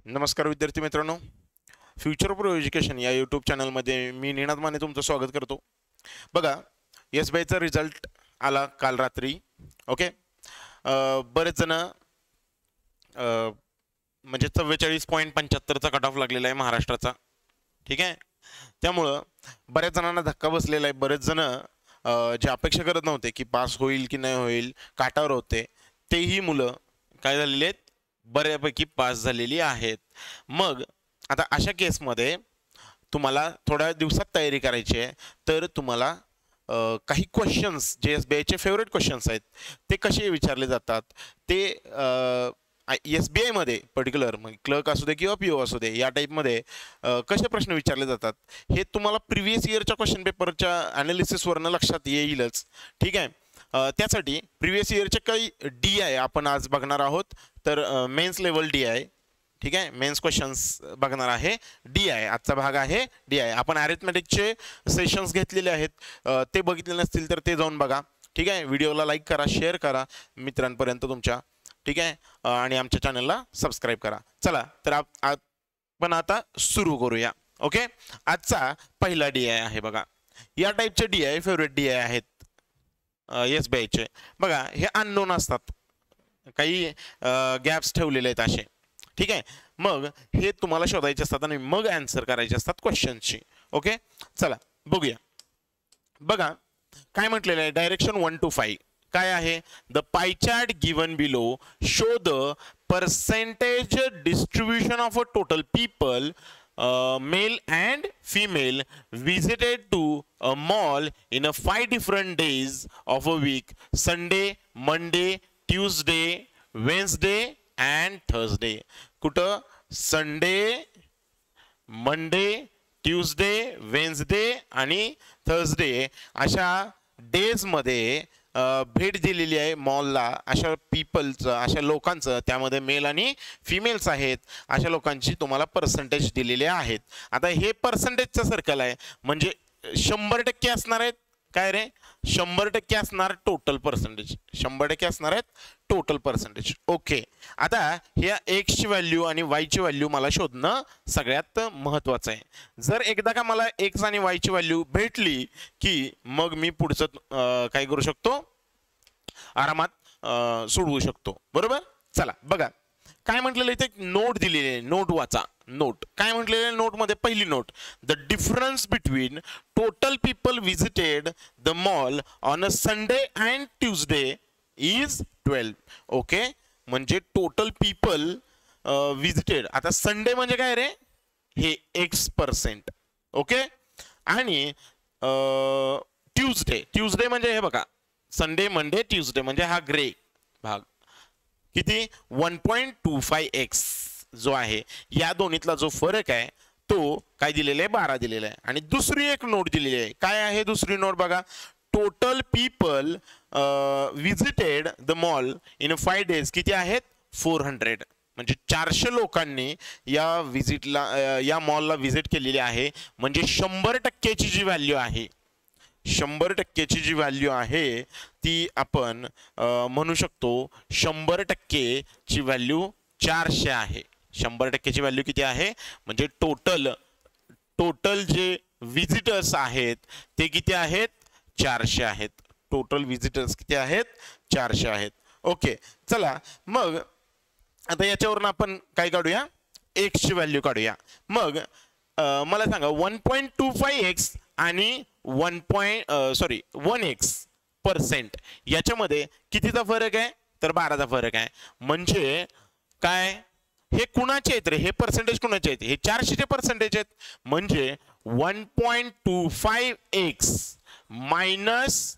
नमस्कार विद्यार्थी मित्रांनो, फ्युचर प्रो एज्युकेशन या यूट्यूब चॅनलमध्ये मी निनाद माने तुमचं स्वागत करतो. बघा, SBIचा रिझल्ट आला काल रात्री. ओके, बरेच जण म्हणजे 44.75चा कट ऑफ लागलेला आहे महाराष्ट्राचा. ठीक आहे, त्यामुळं बऱ्याच जणांना धक्का बसलेला आहे. बरेच जण जे अपेक्षा करत नव्हते की पास होईल की नाही होईल, काटावर होते, तेही मुलं काय झालेले आहेत, बऱ्यापैकी पास झालेली आहेत. मग आता अशा केसमध्ये तुम्हाला थोड्या दिवसात तयारी करायची आहे, तर तुम्हाला काही क्वेश्चन्स जे SBIचे फेवरेट क्वेश्चन्स आहेत ते कसे विचारले जातात ते SBI मध्ये पर्टिक्युलर मग क्लर्क असू दे किंवा PO असू दे या टाईपमध्ये कसे प्रश्न विचारले जातात हे तुम्हाला प्रिव्हियस इयरच्या क्वेश्चन पेपरच्या ॲनालिसिसवरनं लक्षात येईलच. ठीक आहे, त्यासाठी प्रिव्हियस इयरचे काही DI आपण आज बघणार आहोत. तर मेन्स लेवल DI, ठीक आहे, मेन्स क्वेश्चन्स बघणार आहे. DI आजचा भाग आहे. DI आपण अरिथमेटिकचे सेशन्स घेतलेले आहेत, ते बघितले नसतील तर ते जाऊन बघा. ठीक आहे, व्हिडिओला लाईक करा, शेअर करा मित्रांपर्यंत तुमच्या. ठीक आहे, आणि आमच्या चॅनलला सबस्क्राईब करा. चला तर आपण आता सुरू करूया. ओके, आजचा पहिला DI आहे. बघा, या टाईपचे DI फेवरेट DI आहेत SBIचे. बघा, हे अननोन असतात, काही गॅप्स ठेवलेले आहेत असे. ठीक आहे, मग हे तुम्हाला शोधायचे असतात आणि मग आन्सर करायचे असतात क्वेश्चनची. ओके, चला बघूया. बघा काय म्हटलेलं आहे, डायरेक्शन 1 to 5 काय आहे. The pie chart given below show the percentage distribution of a total people male and female visited to a mall in a 5 different days of a week: Sunday, Monday, Tuesday, Wednesday and Thursday. कुठं Sunday, Monday, Tuesday, Wednesday आणि Thursday अशा डेजमध्ये भेट दिलेली आहे मॉलला. अशा पीपलचं, अशा लोकांचं, त्यामध्ये मेल आणि फिमेल्स आहेत, अशा लोकांची तुम्हाला पर्सेंटेज दिलेले आहेत. आता हे पर्सेंटेजचं सर्कल आहे, म्हणजे 100% असणार आहेत. काय रे, 100% असणार टोटल पर्सेंटेज, 100% असणार आहेत टोटल पर्सेंटेज. ओके, आता ह्या एक्सची व्हॅल्यू आणि वायची व्हॅल्यू मला शोधणं सगळ्यात महत्त्वाचं आहे. जर एकदा का मला एक्स आणि वायची व्हॅल्यू भेटली की मग मी पुढचं काय करू शकतो, आरामात सोडवू शकतो. बरोबर. चला बघा काय म्हटलेलं इथे, नोट दिलेली आहे, नोट वाचा. नोट काय म्हटलेलं आहे नोटमध्ये, पहिली note, the difference between total people visited the mall on a Sunday and Tuesday is 12. Okay, म्हणजे टोटल पीपल विजिटेड. आता संडे म्हणजे काय रे, हे X%. ओके, आणि ट्यूजडे, ट्यूजडे म्हणजे हे बघा, संडे, मंडे, ट्यूजडे म्हणजे हा ग्रे भाग, किती 1.25x जो आहे. या दोन्हीतला जो फरक आहे तो काय दिलेला आहे, 12 दिलेला आहे. आणि दुसरी एक नोट दिलेली आहे. काय आहे दुसरी नोट बघा, total people visited the mall in 5 days किती आहेत, 400. म्हणजे 400 लोकांनी या विजिटला, या मॉलला विजिट केलेली आहे. म्हणजे 100%ची जी व्हॅल्यू आहे, 100%ची जी व्हॅल्यू आहे ती आपण म्हणू शकतो 100%ची व्हॅल्यू 400 आहे. 100%ची व्हॅल्यू किती आहे, म्हणजे टोटल जे विजिटर्स आहेत ते किती आहेत, 400 आहेत. टोटल विजिटर्स किती आहेत, 400 आहेत. ओके, चला मग आता याच्यावरून आपण काय काढूया, एक्सची व्हॅल्यू काढूया. मग मला सांगा 1.25x आणि 1x% याच्यामध्ये कितीचा फरक आहे, तर 12चा फरक आहे. म्हणजे काय, हे कुणाचे आहेत रे, हे पर्सेंटेज कुणाचे आहेत, हे 400चे पर्सेंटेज आहेत. म्हणजे 1.25x मायनस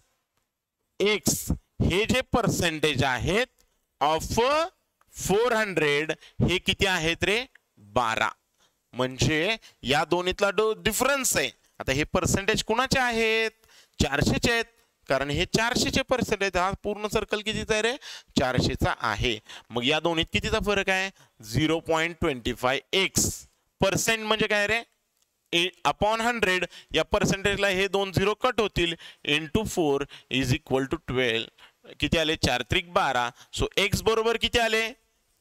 x हे जे पर्सेंटेज आहेत ऑफ 400 हे किती आहेत रे, 12. म्हणजे या दोन्हीतला डिफरन्स आहे. आता हे पर्सेंटेज कुणाचे आहेत, 400चे आहेत, कारण हे 400चे पर्सेंटेज, हा पूर्ण सर्कल कितीचा आहे रे, 400चा आहे. मग या दोन्हीत कितीचा फरक आहे, 0.25x. पर्सेंट म्हणजे काय रे, अपॉन 100. या पर्सेंटेजला हे 2 0 कट होतील, इंटू 4 इज इक्वल टू 12. किती आले, 4 त्रिक 12. सो एक्स बरोबर किती आले,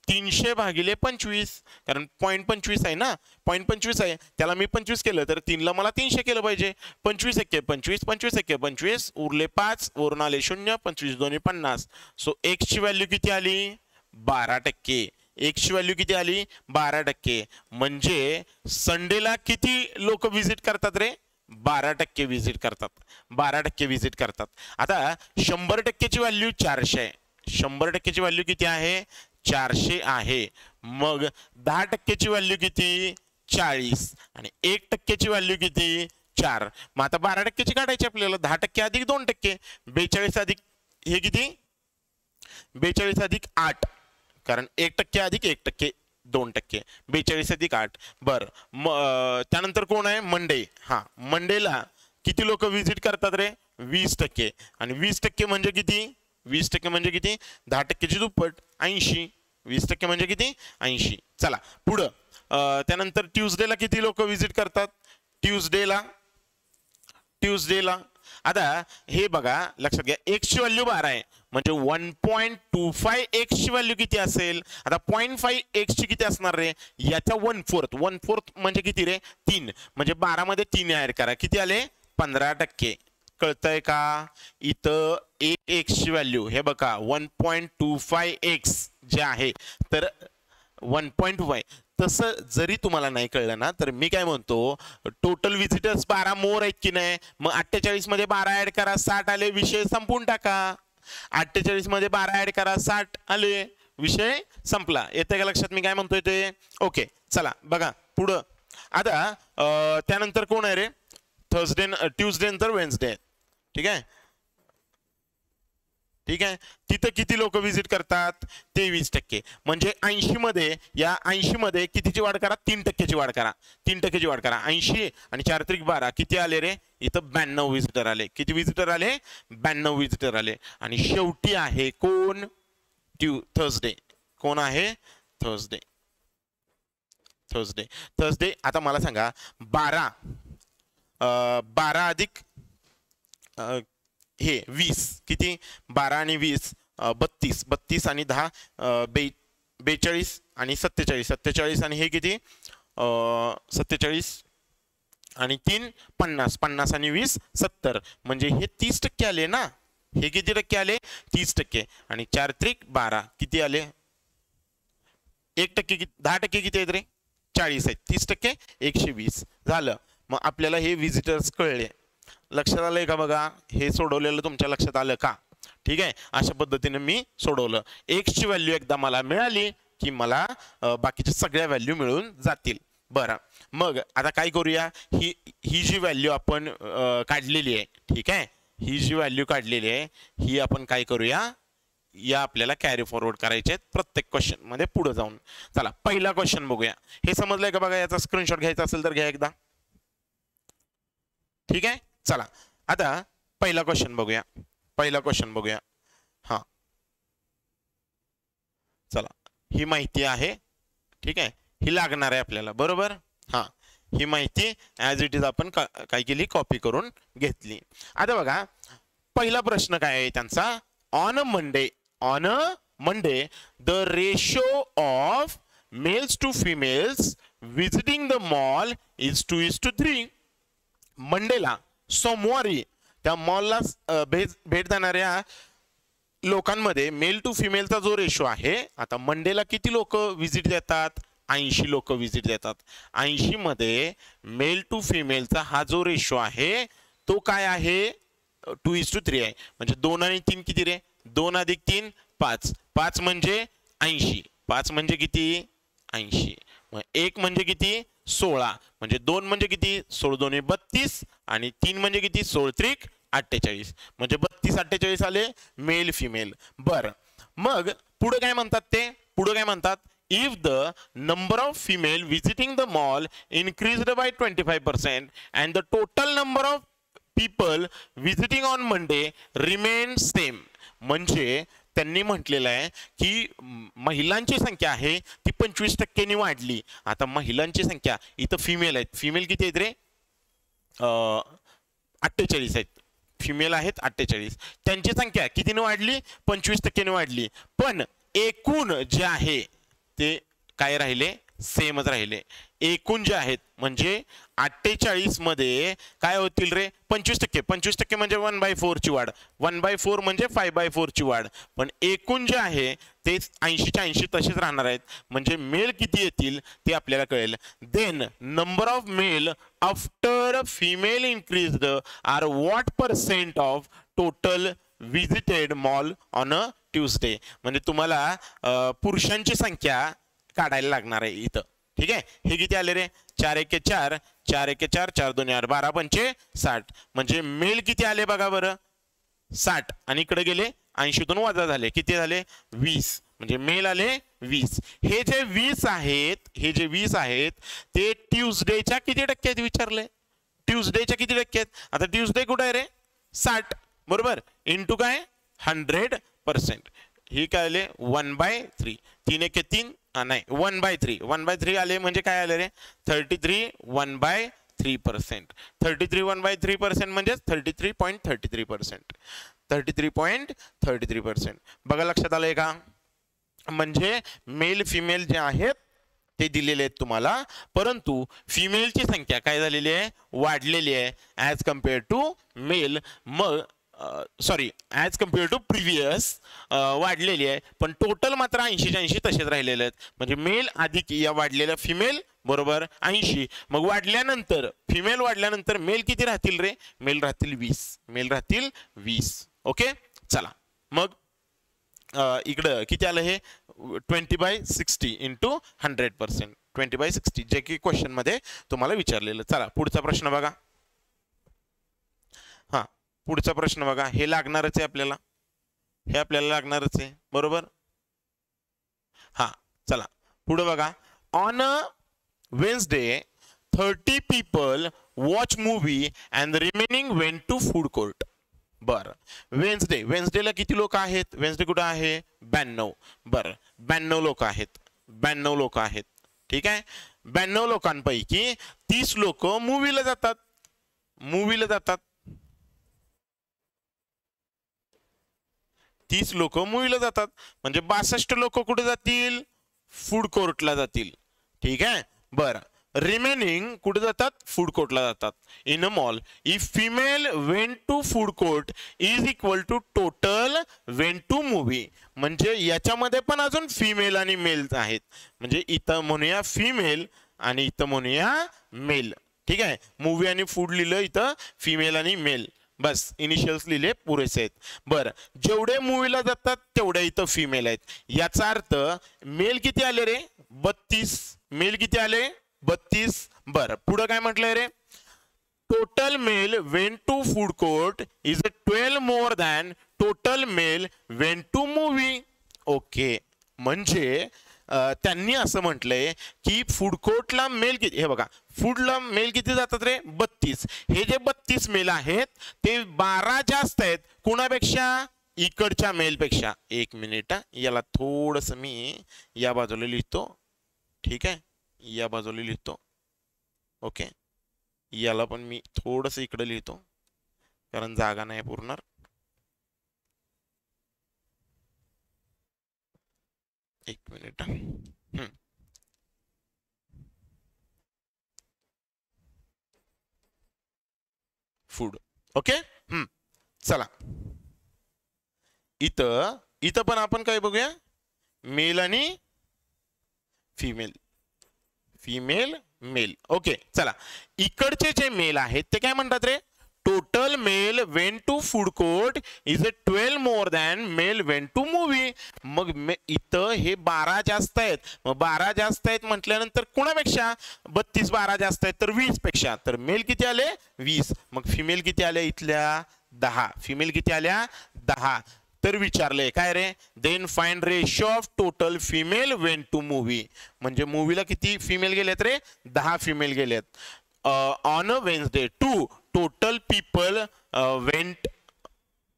300 भागिले 25, कारण 0.25 आहे ना, 0.25 आहे, त्याला मी 25 केलं तर 3ला मला 300 केलं पाहिजे. 25 एक्के 25, 25 एक्के 25, उरले 5, वरून आले 0, 25 दोन्ही 50. सो x ची व्हॅल्यू किती आली? 12%. x ची व्हॅल्यू किती आली? 12%. म्हणजे संडेला किती लोक व्हिजिट करतात रे? 12% व्हिजिट करतात. 12% व्हिजिट करतात. आता 100%ची व्हॅल्यू 400 आहे. 100%ची व्हॅल्यू किती आहे? 400 आहे. मग 10%ची व्हॅल्यू किती? 40. आणि 1%ची व्हॅल्यू किती? 4. मग आता 12%ची काढायची आपल्याला. 10% अधिक 2%. 42 अधिक हे किती? 42 अधिक 8, कारण 1% अधिक 1%, 2%. 42 अधिक 8. बर, त्यानंतर कोण आहे? मंडे. हा, मंडेला किती लोक व्हिजिट करतात रे? 20%. आणि 20% म्हणजे किती? 20% म्हणजे किती? 10%ची दुप्पट, 80. 20% म्हणजे किती? 80. चला पुढं. त्यानंतर ट्यूजडेला किती लोक व्हिजिट करतात? ट्यूजडेला आता हे बघा, लक्षात घ्या, x ची व्हॅल्यू 12 आहे, म्हणजे 1.25 x ची व्हॅल्यू किती असेल? आता 0.5 x ची किती असणार रे? याच्या 1/4 म्हणजे किती रे? 3. म्हणजे 12 मध्ये 3 ऍड करा, किती आले? 15%. कळतंय का? इथं x ची व्हॅल्यू हे बघा 1.25 x जे आहे, तर 1.5. तसं जरी तुम्हाला नाही कळलं ना, तर मी काय म्हणतो, टोटल विजिटर्स 12 मोर आहेत की नाही, मग 48 मध्ये 12 ऍड करा, 60 आले, विषय संपून टाका. 48 मध्ये 12 ऍड करा, 60 आले, विषय संपला. येते का लक्षात मी काय म्हणतोय ते? ओके, चला बघा पुढं. आता त्यानंतर कोण आहे रे? थर्सडे, ट्यूजडे नंतर वेन्सडे. ठीक आहे, ठीक आहे. तिथं किती लोक व्हिजिट करतात? 23%. म्हणजे 80 मध्ये, या 80 मध्ये कितीची वाढ करा? 3%ची वाढ करा. 3%ची वाढ करा. 80 आणि 4 त्रिक 12 किती आले रे? इथं 92 व्हिजिटर आले. किती व्हिजिटर आले? 92 व्हिजिटर आले. आणि शेवटी आहे कोण? थर्सडे. कोण आहे? थर्सडे. आता मला सांगा, 12 अधिक हे 20 किती? 12 आणि 20 32. 32 आणि 10 42 आणि 47. 47 आणि हे किती? 47 आणि 3 50. 50 आणि 20 70. म्हणजे हे 30% आले ना. हे किती टक्के आले? 30%. आणि 4 त्रिक 12 किती आले? 1% 10% किती आहेत रे? 40 आहेत. 30% 120 झालं. मग आपल्याला हे व्हिजिटर्स कळले. लक्षात आलंय का? बघा, हे सोडवलेलं तुमच्या लक्षात आलं का? ठीक आहे, अशा पद्धतीने मी सोडवलं. x ची व्हॅल्यू एकदा मला मिळाली की मला बाकीच्या सगळ्या व्हॅल्यू मिळून जातील. बरं, मग आता काय करूया? ही जी व्हॅल्यू आपण काढलेली आहे, ठीक आहे, ही जी व्हॅल्यू काढलेली आहे ही आपण काय करूया? या आपल्याला कॅरी फॉरवर्ड करायचे प्रत्येक क्वेश्चन मध्ये पुढे जाऊन. चला पहिला क्वेश्चन बघूया. हे समजलंय का? बघा, याचा स्क्रीनशॉट घ्यायचा असेल तर घ्या एकदा. ठीक आहे, चला आता पहिला क्वेश्चन बघूया. हा, चला, ही माहिती आहे, ठीक आहे, ही लागणार आहे आपल्याला, बरोबर? हा, ही माहिती ऍज इट इज आपण काय केली? कॉपी करून घेतली. आता बघा, पहिला प्रश्न काय आहे त्यांचा? On a Monday the ratio of males to females visiting the mall is 2:3. मंडेला, सोमवारी, त्या मॉलला भेट देणाऱ्या लोकांमध्ये मेल टू फिमेलचा जो रेशो आहे, आता मंडेला किती लोक व्हिजिट देतात? 80 लोक व्हिजिट देतात. 80 मध्ये मेल टू फिमेलचा हा जो रेशो आहे तो काय आहे? 2:3 आहे. म्हणजे 2 आणि 3 किती रे? 2 अधिक 3 5. 5 म्हणजे 80. 5 म्हणजे किती? 80. मग 1 म्हणजे किती? 16. म्हणजे 2 म्हणजे किती? 16 दोन्ही 32 आणि 3 म्हणजे किती? 16 त्रिक 48. म्हणजे 32 48 आले मेल फिमेल. बर, मग पुढे काय म्हणतात ते? पुढे काय म्हणतात? If the number of female visiting the mall increased by 25% and the total number of people visiting on Monday remain same. म्हणजे त्यांनी म्हटलेलं आहे की महिलांची संख्या आहे ती 25%नी वाढली. आता महिलांची संख्या इथं फिमेल आहेत. फिमेल किती आहेत रे? 48 आहेत. फिमेल आहेत 48. त्यांची संख्या कितीने वाढली? 25%ने वाढली. पण एकूण जे आहे ते काय राहिले, सेमच राहिले. एकूण जे आहेत म्हणजे 48 मध्ये काय होतील रे, 25%. 25% म्हणजे 1/4 ची वाढ, 1/4 म्हणजे 5/4 ची वाढ. पण एकूण जे आहे ते 80च्या 80 तसेच राहणार आहेत. म्हणजे मेल किती येतील ते आपल्याला कळेल. Then number of male after female increased are what % of total visited mall on a Tuesday. म्हणजे तुम्हाला पुरुषांची संख्या काढायला लागणार आहे इथं. ठीक आहे, हे किती आले रे, 4 एके 4, 4 एके 4, 4 2 8, 12 पंचे 60. म्हणजे मेल किती आले बघा बरं, 60. आणि इकडे गेले 80तून वजा झाले, किती झाले 20. म्हणजे मेल आले 20. हे जे 20 आहेत, हे जे 20 आहेत ते ट्यूसडेच्या किती टक्के आहेत विचारले, ट्यूसडेच्या किती टक्के आहेत. आता ट्यूसडे कुठे आहे रे, 60 बरोबर, इंटू काय 100%. ही काय आले 1/3. 3 एके 3, नाही 1/3. 1/3 आले म्हणजे काय आले रे, 33 1/3%. 33 1/3% म्हणजे 33.33%. 33.33%. बघा लक्षात आलंय का. म्हणजे मेल फिमेल जे आहेत ते दिलेले आहेत तुम्हाला, परंतु फिमेलची संख्या काय झालेली आहे, वाढलेली आहे ॲज कम्पेअर टू मेल. मग sorry as compare to previous वाढलेली आहे, पण टोटल मात्र 80च्या 80 तसेच राहिलेले आहेत. म्हणजे मेल अधिक या वाढलेल्या फिमेल बरोबर 80. मग वाढल्यानंतर फिमेल वाढल्यानंतर मेल किती राहतील रे, मेल राहतील 20. मेल राहतील 20. ओके चला मग इकडं किती आलं हे 20/60 इंटू 100%. 20/60 जे की क्वेश्चन मध्ये तुम्हाला विचारलेलं. चला पुढचा प्रश्न बघा. हा पुढचा प्रश्न बघा, हे लागणारच आहे आपल्याला, हे आपल्याला लागणारच आहे बरोबर. हा चला पुढे बघा. On a Wednesday 30 people watch movie and remaining went to food court. बर वेन्सडेला किती लोक आहेत, वेन्सडे कुठं आहे 92. बर 92 लोक आहेत, 92 लोक आहेत. ठीक आहे, 92 लोकांपैकी 30 लोक मूवीला जातात, मूवीला जातात. 30 लोक मूवीला जातात म्हणजे 62 लोक कुठे जातील, फूड कोर्टला जातील. ठीक आहे बर. रिमेनिंग कुठे जातात, फूड कोर्टला जातात. In a mall if female went to food court is equal to total went to movie. म्हणजे याच्यामध्ये पण अजून फिमेल आणि मेल आहेत. म्हणजे इथं म्हणूया फिमेल आणि इथं म्हणूया मेल. ठीक आहे, मूवी आणि फूड लिहिलं इथं, फिमेल आणि मेल बस इनिशियल्स लिहिले पुरेसे आहेत. बरं जेवढे मूवीला जातात तेवढे इथं फिमेल आहेत. याचा अर्थ मेल किती आले रे 32. मेल किती आले 32. बरं पुढे काय म्हटलंय रे, total male went to food court is 12 more than total male went to movie. Okay म्हणजे त्यांनी असं म्हटलंय की फूड कोर्टला मेल किती, हे बघा फूडला मेल किती जातात रे 32. हे जे 32 मेल आहेत ते 12 जास्त आहेत कुणापेक्षा, इकडच्या मेलपेक्षा. एक मिनिट याला थोडस मी या बाजूला लिहितो. ठीक आहे, या बाजूला लिहितो. ओके याला पण मी थोडस इकडे लिहितो कारण जागा नाही पुरणार. एक मिनिट. Food okay. चला इथं पण आपण काय बघूया, मेल आणि फिमेल, फिमेल मेल. ओके चला इकडचे जे मेल आहेत ते काय म्हणतात रे, total male went to food court is 12 more than male went to movie. मग इथं हे 12 जास्त आहेत. मग 12 जास्त आहेत म्हटल्यानंतर कुणापेक्षा, 32 12 जास्त आहेत तर 20 पेक्षा. तर मेल किती आले 20. मग फिमेल किती आले इथल्या 10. फिमेल किती आल्या 10. तर विचारले काय रे, then find ratio of total female went to movie. म्हणजे मूवीला किती फिमेल गेलेत रे 10 फिमेल गेलेत. On a Wednesday 2 total people went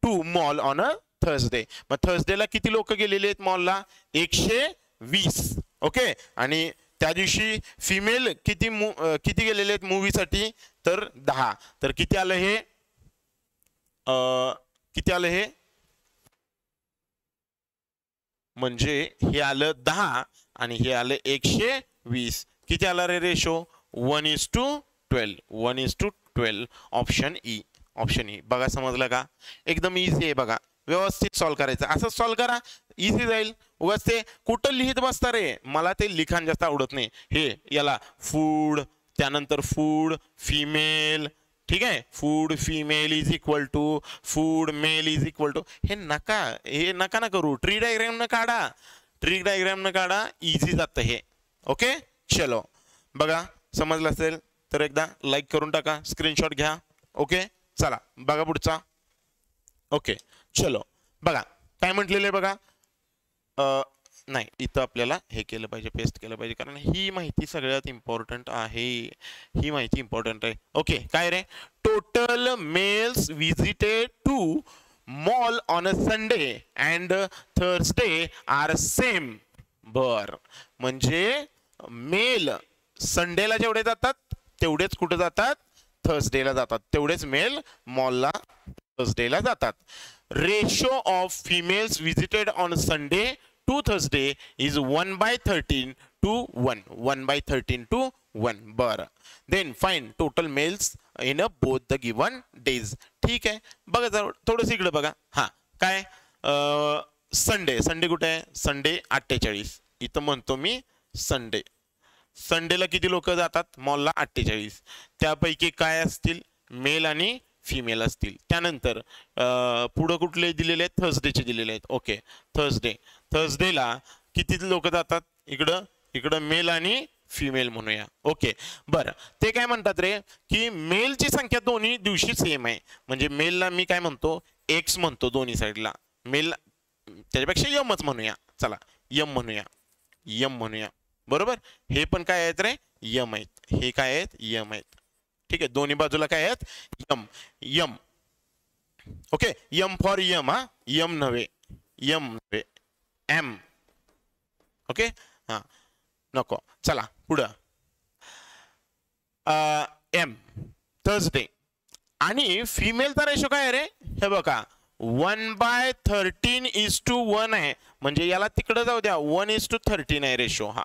to mall on a Thursday. मग थर्सडेला किती लोक गेलेले आहेत मॉलला 120. ओके आणि त्या दिवशी फिमेल किती गेलेले आहेत मूवीसाठी तर 10. तर किती आलं हे, किती आलं हे म्हणजे हे आलं 10 आणि हे आलं 120. किती आला रे ratio? 1:12. 1:12. Option E. Option E. बघा समजलं का? एकदम इझी आहे बघा. व्यवस्थित सॉल्व करायचं. असं सॉल्व करा, इझी जाईल. उगाच ते कुठं लिहित बसता रे. मला ते लिखाण जास्त आवडत नाही. हे याला फूड, त्यानंतर फूड फिमेल, ठीक आहे, food female is equal to food male is equal to, हे नका ना करू. ट्री डायग्राम न काढा. ट्री डायग्राम न काढा, इझी जातं हे. ओके चलो बघा समजलं असेल तर एकदा लाईक करून टाका, स्क्रीनशॉट घ्या. ओके चला बघा पुढचा. ओके चलो बघा काय म्हटलेलं आहे बघा. नाही इथं आपल्याला हे केलं पाहिजे, पेस्ट केलं पाहिजे, कारण ही माहिती सगळ्यात इम्पॉर्टंट आहे. ही माहिती इम्पॉर्टंट आहे. ओके काय रे? Total males visited to mall on a Sunday and Thursday are same. बर म्हणजे मेल संडेला जेवढे जातात तेवढेच कुठे जातात? थर्सडेला जातात. तेवढेच मेल मॉलला थर्सडेला जातात. Ratio of females visited on Sunday to Thursday is 1/13 to 1. 1/13 to 1. बरं. Then find total males in a both the given days. ठीक आहे बघा जरा थोडंसं इकडे बघा. हा काय संडे. संडे कुठे आहे? संडे 48. इथं म्हणतो मी संडे. संडेला किती लोक जातात मॉलला? 48. त्यापैकी काय असतील? मेल आणि फिमेल असतील. त्यानंतर पुढं कुठले दिलेले आहेत? थर्सडेचे दिलेले आहेत. Okay Thursday. थर्सडेला किती लोक जातात? इकडं मेल आणि फिमेल म्हणूया. ओके बरं. ते काय म्हणतात रे की मेलची संख्या दोन्ही दिवशी सेम आहे. म्हणजे मेलला मी काय म्हणतो? एक्स म्हणतो दोन्ही साईडला. मेल त्याच्यापेक्षा यमच म्हणूया. चला यम म्हणूया. यम म्हणूया. बरोबर. हे पण काय आहेत रे? यम आहेत. हे काय आहेत? यम आहेत. ठीक आहे दोन्ही बाजूला काय आहेत? M. M. Okay M for M. हा यम नव्हे. यम नव्हे एम. ओके हा नको. चला पुढं एम थर्सडे. आणि फिमेलचा रेशो काय आहे रे? हे बघा 1/13 आहे. म्हणजे याला तिकडे जाऊ द्या. 1:13 आहे रेशो. हा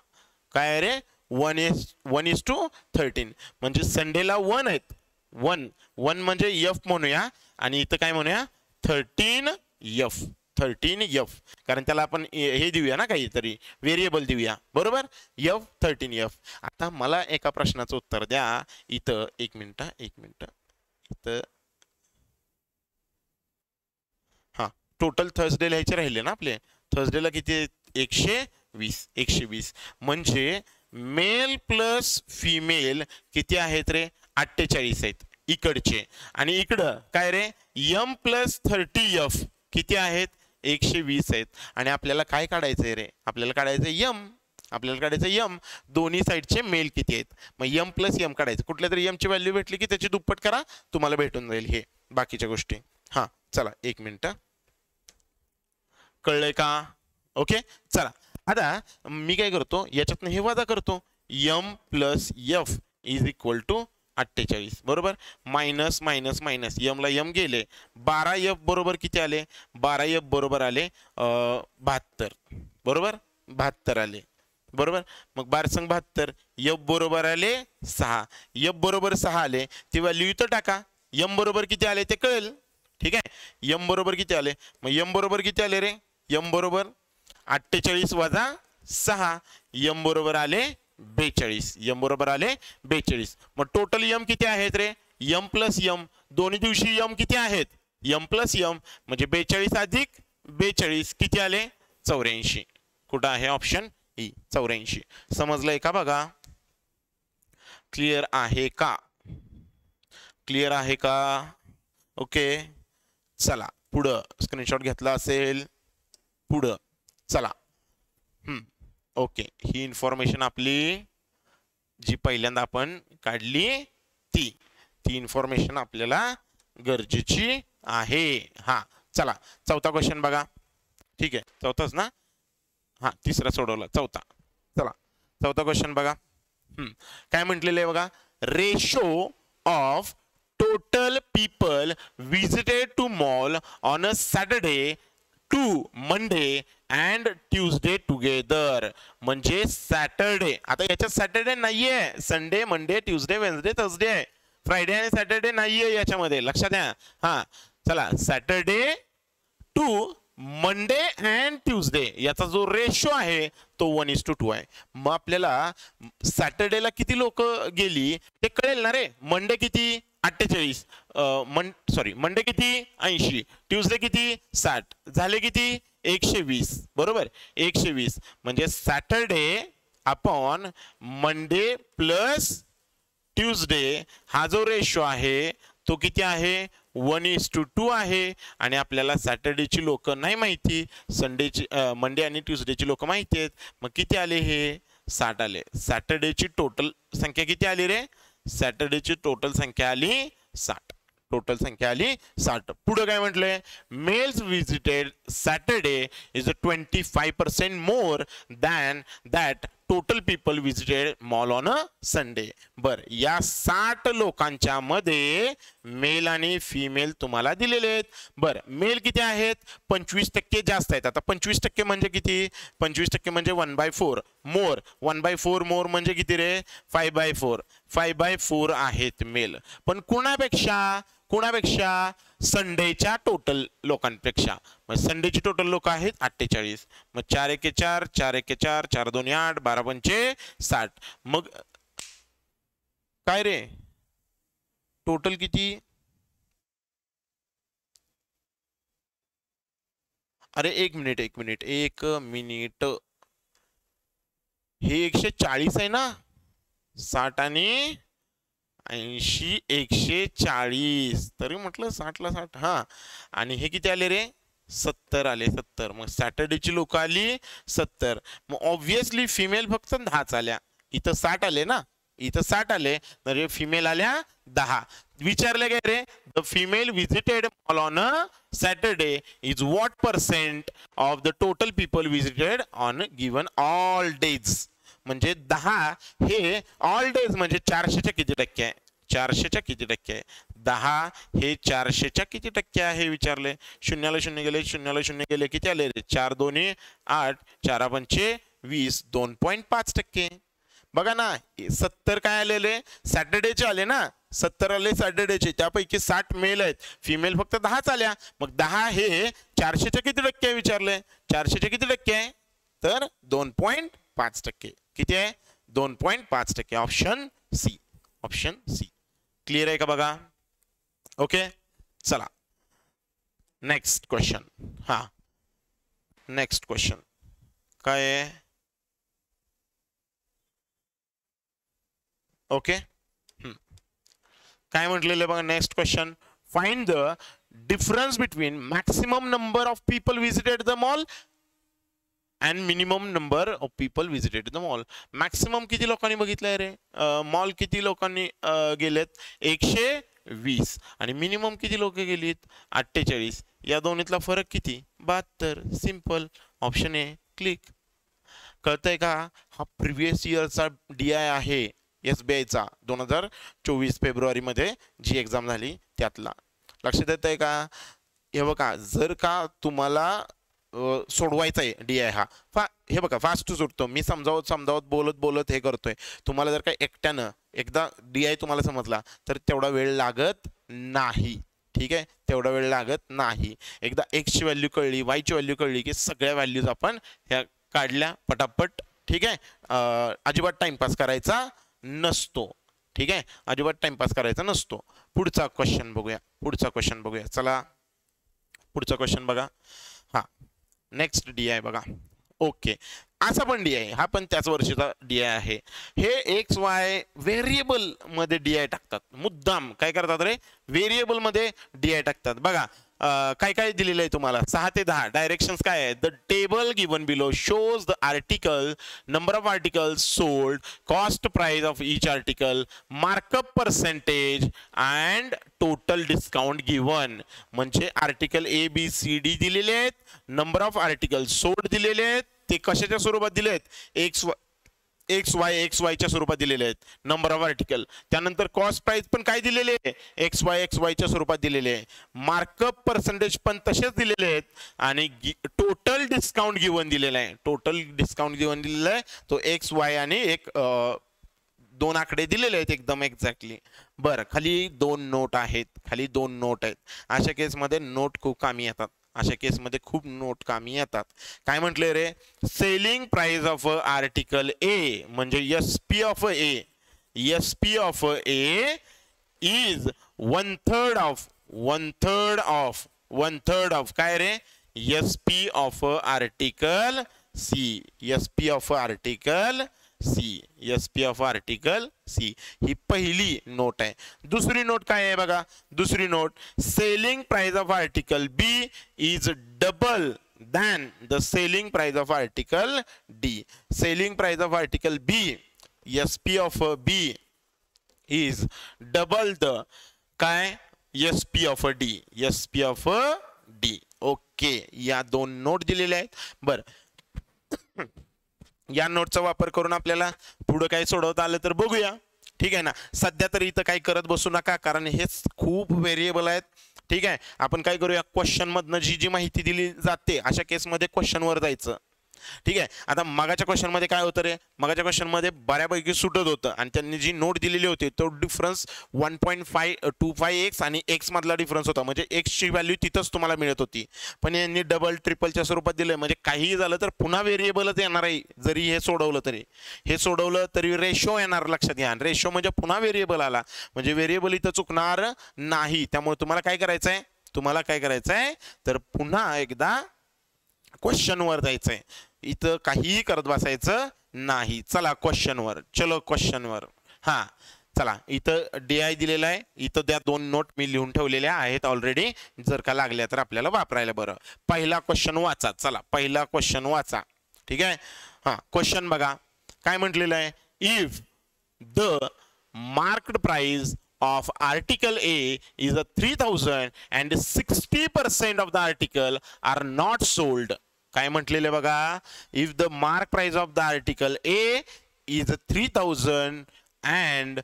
काय आहे रे? 1:13. म्हणजे संडेला 1 आहेत. 1 म्हणजे एफ म्हणूया आणि इथं काय म्हणूया? 13F. 13F कारण त्याला आपण हे देऊया ना काहीतरी व्हेरिएबल देऊया. बरोबर. F 13F. आता मला एका प्रश्नाचं उत्तर द्या. इथं एक मिनिट इथं हा टोटल थर्सडे लिहायचे राहिले ना आपले. थर्सडेला किती? 120. म्हणजे मेल प्लस फिमेल किती आहेत रे? 48 आहेत इकडचे. आणि इकडं काय रे? यम प्लस 30F किती आहेत? 120 आहेत. आणि आपल्याला काय काढायचंय रे? आपल्याला काढायचं यम. दोन्ही साईडचे मेल किती आहेत? मग यम प्लस यम काढायचं. कुठल्या तरी यमची व्हॅल्यू भेटली की त्याची दुप्पट करा, तुम्हाला भेटून जाईल हे बाकीच्या गोष्टी. हा चला एक मिनिट. कळलंय का? ओके चला आता मी काय करतो याच्यातनं हे वजा करतो. M plus F is equal to 48. बरोबर. मायनस मायनस मायनस यमला यम गेले. 12F बरोबर किती आले? 12F बरोबर आले 72. बरोबर 72 आले. बरोबर. मग 12×72 F बरोबर आले 6. F बरोबर 6 आले. ती व्हॅल्यू इथं टाका. यम बरोबर किती आले ते कळेल. ठीक आहे. यम बरोबर किती आले? मग यम बरोबर किती आले रे? यम बरोबर 48 वजा 6. यम बरोबर आले 42. यम बरोबर आले 42. मग टोटल यम किती आहेत रे? M plus M. दोन्ही दिवशी यम किती आहेत? M plus M. म्हणजे 42 अधिक 42 किती आले? 84. कुठं आहे? Option E 84. समजलंय का? बघा क्लिअर आहे का? क्लिअर आहे का? ओके चला पुढं. स्क्रीनशॉट घेतला असेल पुढं चला. ओके ही इन्फॉर्मेशन आपली जी पहिल्यांदा आपण काढली ती इन्फॉर्मेशन आपल्याला गरजेची आहे. हा चला चौथा क्वेश्चन बघा. ठीक आहे चौथाच ना? हा तिसरा सोडवला. चौथा. चला चौथा क्वेश्चन बघा. काय म्हटलेलं आहे बघा. Ratio of total people visited to mall on a Saturday to Monday and Tuesday together म्हणजे सॅटरडे. आता याच्यात सॅटरडे नाहीये, Sunday Monday Tuesday Wednesday Thursday आहे, फ्रायडे आणि सॅटरडे नाहीये याच्यामध्ये, लक्षात घ्या. हा चला, Saturday to Monday and Tuesday याचा जो रेशो आहे तो 1:2 आहे. मग आपल्याला सॅटरडेला किती लोक गेली ते कळेल ना रे. मंडे किती 48, मंडे किती 80, ट्यूजडे किती 60, झाले किती 120, बरोबर 120. म्हणजे Saturday upon Monday plus Tuesday हा जो रेशो आहे तो किती आहे 1:2 आहे. आणि आपल्याला सॅटरडेची लोक नाही माहिती, संडेची मंडे आणि ट्यूजडेची लोक माहिती आहेत. मग किती आले हे 60 आले. सॅटरडेची टोटल संख्या किती आली रे, सॅटरडेची टोटल संख्या आली 60, टोटल संख्या आली 60. पुढे काय म्हटलंय, males visited Saturday is 25% more than that total people visited mall on a Sunday. बर, या 60 लोकांच्या मध्ये मेल आणि फिमेल तुम्हाला दिलेले आहेत. बर, मेल किती आहेत 25% जास्त आहेत. आता 25% म्हणजे किती, 25% म्हणजे 1/4 मोर, 1/4 मोर म्हणजे किती रे 5/4, 5/4 आहेत मेल. पण कुणापेक्षा संडेच्या टोटल लोकांपेक्षा. मग संडेची टोटल लोक आहेत 48. मग 4 एके 4, 4 एके 4, 4 2 8, 12 पंचे 60. मग काय रे टोटल किती, अरे एक मिनिट हे 140 आहे ना, 60 आणि 80 140, तरी म्हटलं 60 ला 60. हा, आणि हे किती आले रे 70 आले, 70. मग सॅटरडेची लोक आली 70. मग ऑब्विसली फिमेल फक्त 10 आल्या. इथं 60 आले ना, इथं 60 आले, तर फिमेल आल्या 10. विचारले काय रे, the female visited mall on a Saturday is what percent of the total people visited on given all days. म्हणजे 10 हे ऑल डेज म्हणजे 400च्या किती टक्के आहे, 400च्या किती टक्के आहे. 10 हे 400च्या किती टक्के आहे विचारले. 0 ला 0 गेले, 0 ला 0 गेले, किती आले रे 4 2 8, 4 पंचे 20, 2.5%. बघा ना 70 काय आलेले सॅटरडेचे आले ना, 70 आले सॅटरडेचे, त्यापैकी 60 मेल आहेत, फिमेल फक्त 10च आल्या. मग 10 हे 400च्या किती टक्के आहे विचारले, 400च्या किती टक्के आहे तर 2.5%. किती आहे 2.5%. Option C, option C. Clear आहे का बघा. ओके, चला नेक्स्ट क्वेश्चन. हा, नेक्स्ट क्वेश्चन काय आहे, ओके काय म्हटलेलं बघा next question. Find the difference between maximum number of people visited the mall and minimum number of people visited the mall. Maximum किती लोकांनी बघितलंय रे मॉल, किती लोकांनी गेलेत 120, आणि मिनिमम किती लोक गेलीत 48. या दोन्हीतला फरक किती 72. Simple, option A click. कळतंय का. हा प्रिव्हियस इयरचा DI आहे SBIचा 2024 फेब्रुवारीमध्ये जी एक्झाम झाली त्यातला. लक्षात येत आहे का. हे बघा, जर का तुम्हाला सोडवायचा आहे DI हा हे बघा फास्ट सुटतो. मी समजावत बोलत हे करतोय. तुम्हाला जर का एकट्यानं एकदा DI तुम्हाला समजला तर तेवढा वेळ लागत नाही. ठीक आहे, तेवढा वेळ लागत नाही. एकदा X ची व्हॅल्यू कळली, Y ची व्हॅल्यू कळली की सगळ्या व्हॅल्यूज आपण ह्या काढल्या पटापट. ठीक आहे, अजिबात टाइमपास करायचा नसतो. ठीक आहे, अजिबात टाइमपास करायचा नसतो. पुढचा क्वेश्चन बघूया. चला पुढचा क्वेश्चन बघा. हा, नेक्स्ट DI बघा. ओके, असा पण DI, हा पण त्याच वर्षीचा DI आहे. हे XY व्हेरिएबल मध्ये DI टाकतात. मुद्दाम काय करतात रे, व्हेरिएबल मध्ये DI टाकतात. बघा काय काय दिलेलं आहे तुम्हाला 6 ते 10 डायरेक्शन्स काय आहे. The table given below shows the article, number of articles sold, cost price of each article, markup percentage and total discount given. म्हणजे आर्टिकल ABCD दिलेले आहेत, नंबर ऑफ आर्टिकल सोल्ड दिलेले आहेत. ते कशाच्या स्वरूपात दिले आहेत, एक्स वायच्या स्वरूपात दिलेले आहेत, नंबर ऑफ आर्टिकल. त्यानंतर कॉस्ट प्राइस पण काय दिलेले आहे, एक्स वायच्या स्वरूपात दिलेले आहे. मार्कअप पर्सेंटेज पण तसेच दिलेले आहेत. आणि टोटल डिस्काउंट गिवन दिलेला आहे. टोटल डिस्काउंट गिवन दिलेला आहे तो एक्स वाय आणि एक दोन आकडे दिलेले आहेत एकदम एक्झॅक्टली. बरं, खाली दोन नोट आहेत, खाली दोन नोट आहेत. अशा केसमध्ये नोट खूप कामी येतात, अशा केसमध्ये खूप नोट कामी येतात. काय म्हटले रे, selling price of article A म्हणजे SP of A, SP of A is one third of काय रे, SP of article C, SP of article C, SP of article C. ही पहिली नोट आहे. दुसरी नोट काय आहे बघा, दुसरी note, selling price of article B is double than the selling price of article D. Selling price of article B, SP of B is double the काय, SP of D, SP of D. Okay, या दोन note दिलेल्या आहेत. बरं, या नोटचा वापर करून आपल्याला पुढे काय सोडवता आलं तर बघूया. ठीक आहे ना. सध्या तरी इथं काही करत बसू नका, कारण हेच खूप व्हेरिएबल आहेत. ठीक आहे, आपण काय करूया, क्वेश्चन मधनं जी माहिती दिली जाते अशा केसमध्ये क्वेश्चन वर जायचं. ठीक आहे. आता मगाच्या क्वेश्चन मध्ये काय होतं रे, मगाच्या क्वेश्चन मध्ये बऱ्यापैकी सुटत होतं आणि त्यांनी जी नोट दिलेली होती तो डिफरन्स 1.25x आणि x मधला डिफरन्स होता. म्हणजे x ची व्हॅल्यू तिथंच तुम्हाला मिळत होती. पण यांनी डबल ट्रिपलच्या स्वरूपात दिलंय, म्हणजे काहीही झालं तर पुन्हा व्हेरिएबलच येणार आहे. जरी हे सोडवलं तरी रेशो येणार, लक्षात घ्या. रेशो म्हणजे पुन्हा व्हेरिएबल आला, म्हणजे व्हेरिएबल इथं चुकणार नाही. त्यामुळे तुम्हाला काय करायचंय, तर पुन्हा एकदा क्वेश्चन वर जायचंय. इथं काहीही करत बसायचं नाही. चला क्वेश्चन वर. हा चला, इथं DI दिलेला आहे. इथं त्या दोन नोट मी लिहून ठेवलेल्या आहेत ऑलरेडी, जर का लागल्या तर आपल्याला वापरायला बरं. पहिला क्वेश्चन वाचा. चला पहिला क्वेश्चन वाचा. ठीक आहे. हा क्वेश्चन बघा काय म्हटलेलं आहे, if the marked price of article A is a 3000 and 60% of the article are not sold. काय म्हटलेले बघा, if the mark price of the article A is 3000 and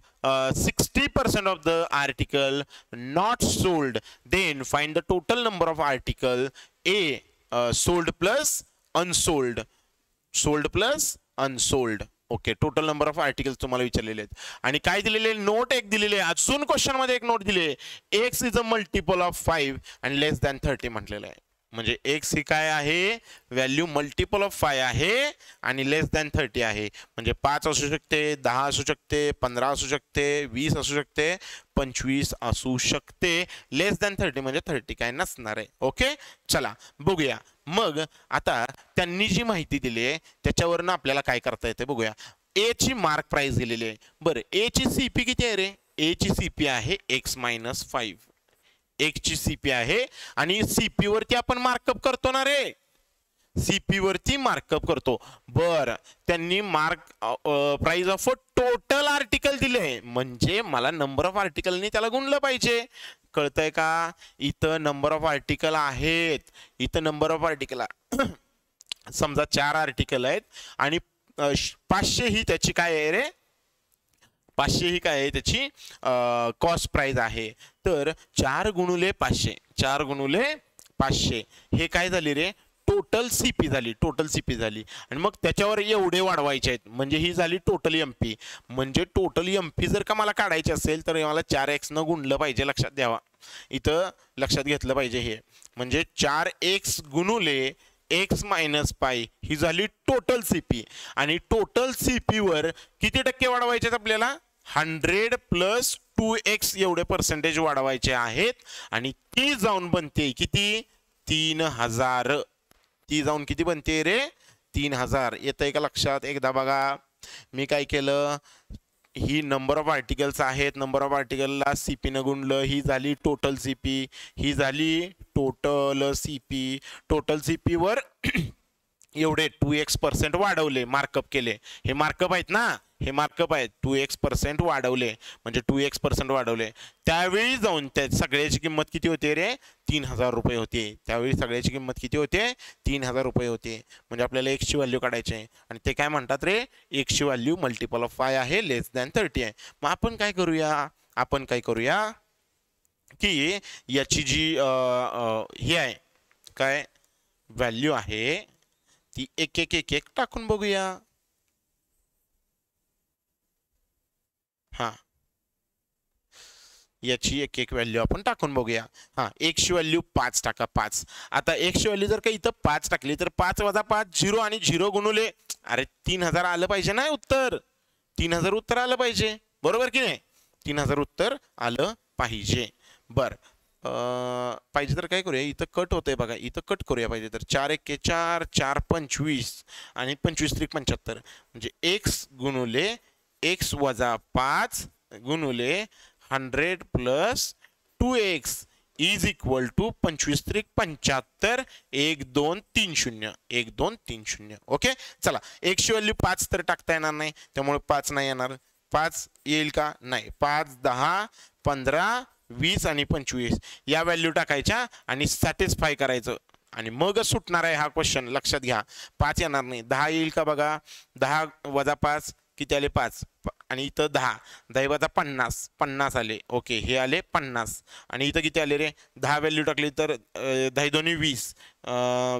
60% of the article not sold, then find the total number of article A sold plus unsold. Okay, total number of articles तुम्हाला विचारलेले आहेत. आणि काय दिलेले, note एक दिलेले आहे. अजून क्वेश्चन मध्ये एक नोट दिली आहे, x is a multiple of 5 and less than 30 म्हटलेलं आहे. म्हणजे एक्स ही काय आहे, व्हॅल्यू मल्टिपल ऑफ 5 आहे आणि लेस दॅन 30 आहे. म्हणजे 5 असू शकते, 10 असू शकते, 15 असू शकते, 20 असू शकते, 25 असू शकते. लेस दॅन 30 म्हणजे 30 काय नसणार आहे. ओके, चला बघूया. मग आता त्यांनी जी माहिती दिली आहे त्याच्यावरनं आपल्याला काय करता येते बघूया. ए ची मार्क प्राइस दिलेली आहे. बरं, ए ची सीपी किती आहे रे, ए ची सीपी आहे x-5. एक ची सीपी आहे आणि सीपी वरती आपण मार्कअप करतो ना रे, सीपी वरती मार्कअप करतो. बर, त्यांनी प्राइस ऑफ टोटल आर्टिकल दिले, म्हणजे मला नंबर ऑफ आर्टिकलनी त्याला गुणलं पाहिजे. कळतंय का, इथं नंबर ऑफ आर्टिकल आहेत, इथं नंबर ऑफ आर्टिकल समजा 4 आर्टिकल आहेत आणि 500 ही त्याची काय आहे रे, 500 ही काय आहे त्याची कॉस्ट प्राइस आहे. तर 4 गुणुले 500 हे काय झाली रे, टोटल सीपी झाली. आणि मग त्याच्यावर एवढे वाढवायचे आहेत, म्हणजे ही झाली टोटल एमपी. म्हणजे टोटल एमपी जर का मला काढायची असेल तर मला 4x न गुणलं पाहिजे. लक्षात द्यावा, इथं लक्षात घेतलं पाहिजे हे. म्हणजे 4x गुणुले x-5 ही झाली टोटल सीपी. आणि टोटल सीपी वर किती टक्के वाढवायचे आपल्याला, 100 + 2x एवढे पर्सेंटेज वाढवायचे आहेत. आणि ती जाऊन बनते किती, 3000. ती जाऊन किती बनते रे, 3000. येतंय का लक्षात, एकदा बघा. मी काय केलं, ही नंबर ऑफ आर्टिकल्स आहेत, नंबर ऑफ आर्टिकलला सीपी न गुणलं, ही झाली टोटल सीपी, ही झाली टोटल सीपी. टोटल सीपी वर एवढे 2x% वाढवले, मार्कअप केले. हे मार्कअप आहेत ना, हे मार्कअप आहे 2x% वाढवले म्हणजे 2x% वाढवले, त्यावेळी जाऊन त्या सगळ्याची किंमत किती होते रे 3000 रुपये होते. त्यावेळी सगळ्याची किंमत किती होते 3000 रुपये होते. म्हणजे आपल्याला x ची व्हॅल्यू काढायची आहे आणि ते काय म्हणतात रे x ची व्हॅल्यू मल्टिपल ऑफ y आहे लेस दॅन 30 आहे. मग आपण काय करूया की याची जी हे आहे काय व्हॅल्यू आहे ती एक एक टाकून बघूया. हा याची एक व्हॅल्यू आपण टाकून बघूया. हा x ची व्हॅल्यू 5 टाका 5. आता x ची व्हॅल्यू जर का इथं 5 टाकली तर 5 वजा 5 0 आणि 0 गुणुले अरे 3000 आलं पाहिजे ना उत्तर. 3000 उत्तर आलं पाहिजे बरोबर की नाही. 3000 उत्तर आलं पाहिजे. बर पाहिजे तर काय करूया इथं कट होतंय बघा इथं कट करूया पाहिजे तर 4 1 4 4 25 आणि 25 3 75 म्हणजे x गुणुले x वजा 5 गुणुले 100 plus 2x is equal to 25 3 75 1 2 3 0 1 2 3 0. Okay चला x ची व्हॅल्यू 5 तर टाकता येणार नाही त्यामुळे 5 नाही येणार. 5 येईल का नाही. 5 10 15 20 आणि 25 या व्हॅल्यू टाकायच्या आणि सॅटिस्फाय करायचं आणि मग सुटणार आहे हा क्वेश्चन. लक्षात घ्या 5 येणार नाही. 10 येईल का बघा. 10 वजा 5 किती आले 5 आणि इथं 10 वजा 50 50 आले. ओके हे आले 50 आणि इथं किती आले रे 10 व्हॅल्यू टाकली तर 10 दोन्ही 20